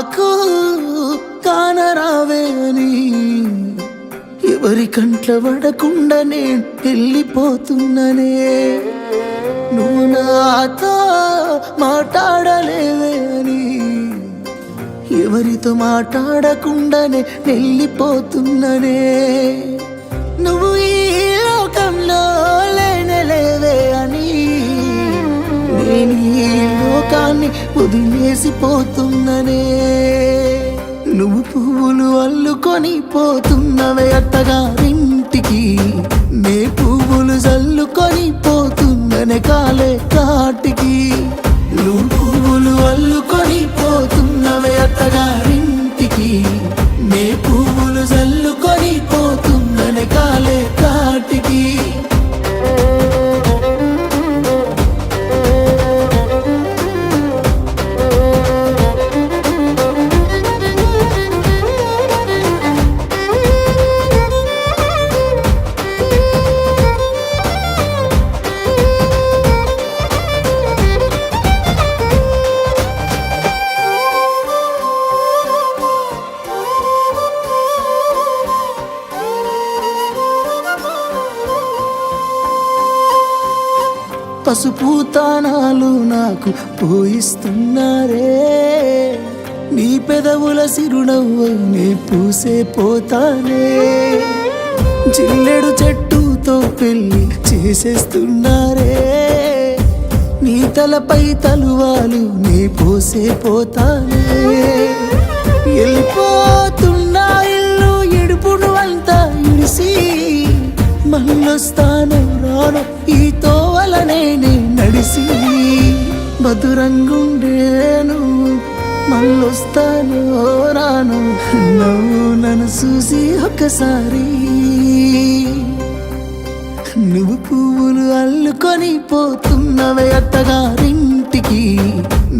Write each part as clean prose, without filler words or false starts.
నాకు కానరావే అని ఎవరి కంట్ల పడకుండా నేను వెళ్ళిపోతున్ననే నువ్వు నాతో మాట్లాడలేవే అని ఎవరితో మాట్లాడకుండానే వెళ్ళిపోతున్ననే నువ్వు ఈ లోకంలో లేనలేవే అని నేను ఈ లోకాన్ని వదిలేసిపోతున్ననే నువ్వు పువ్వులు అల్లుకొని పోతున్నవే అత్తగారింటికి నే పువ్వులు జల్లుకొని పోతున్ననే కాలే కాటికి నువ్వు పువ్వులు అల్లుకొని పోతున్నవే అత్తగారింటికి నే పువ్వులు జల్లుకొని పోతున్ననే కాలే కాటికి పసుపు తానాలు నాకు పోయిస్తున్నారే నీ పెదవుల సిరునవ్వు నే పూసే పోతానే జిల్లెడు చెట్టుతో పెళ్లి చేసేస్తున్నారే నీ తలపై తలువాలు నే పోసే పోతానే వెళ్ళిపోతున్నా ఇల్లు ఇడుపును అంతా ఇడిసి మళ్ళొస్తాను రాను ఈ తోవలనే నడిసి మధురంగుండేను మళ్ళొస్తాను రాను నువ్వు నన్ను చూసి ఒక్కసారి నువ్వు పువ్వులు అల్లుకొని పోతున్నవే అత్తగారింటికి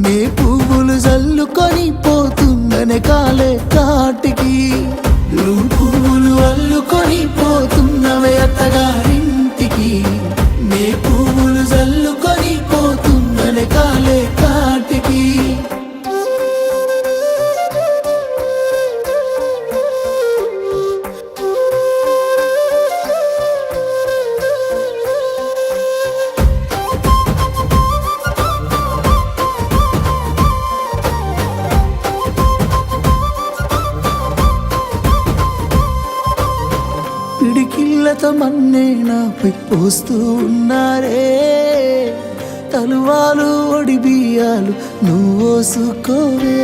నే పువ్వులు జల్లుకొని పోతున్ననే కాలే కాటికి నువ్వు పువ్వులు అల్లుకొని పోతున్నవే అత్తగారింటికి నే పువ్వులు జల్లుకొని పోతున్ననే కాలే కాటికి పిడికిళ్ళతో మన్నే నాపై పోస్తూ ఉన్నారే తలువాలు ఒడి బియ్యాలు నువ్వోసుకోవే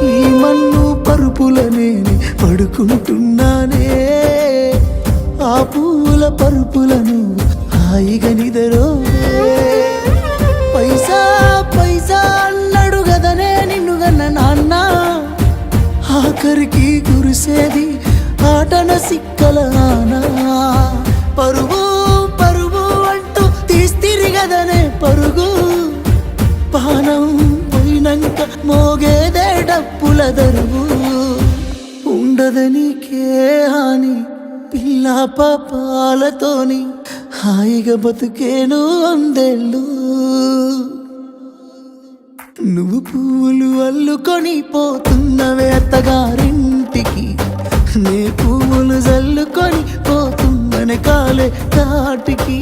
ఈ మన్ను పరుపులనే పడుకుంటున్నానే ఆ పూల పరుపులను హాయిగా నిదరోవే పైసా పైసా అన్నాడు గదనే నిన్ను గన్న నాన్న ఆఖరికి కురిసేది ఆటన సిక్కల పరుగు పరుగు అంటూ తీస్తిరిగదనే పరుగు పానం పోయినంక మోగేదే డప్పుల దరువు ఉండదనికే హాని పిల్ల పాపాలతోని హాయిగా బతుకేను అందేళ్ళు నువ్వు పువ్వులు అల్లుకొని పోతున్నవే అత్తగారింటికి నే పువ్వులు జల్లుకొని పోతున్ననే కాలే కాటికి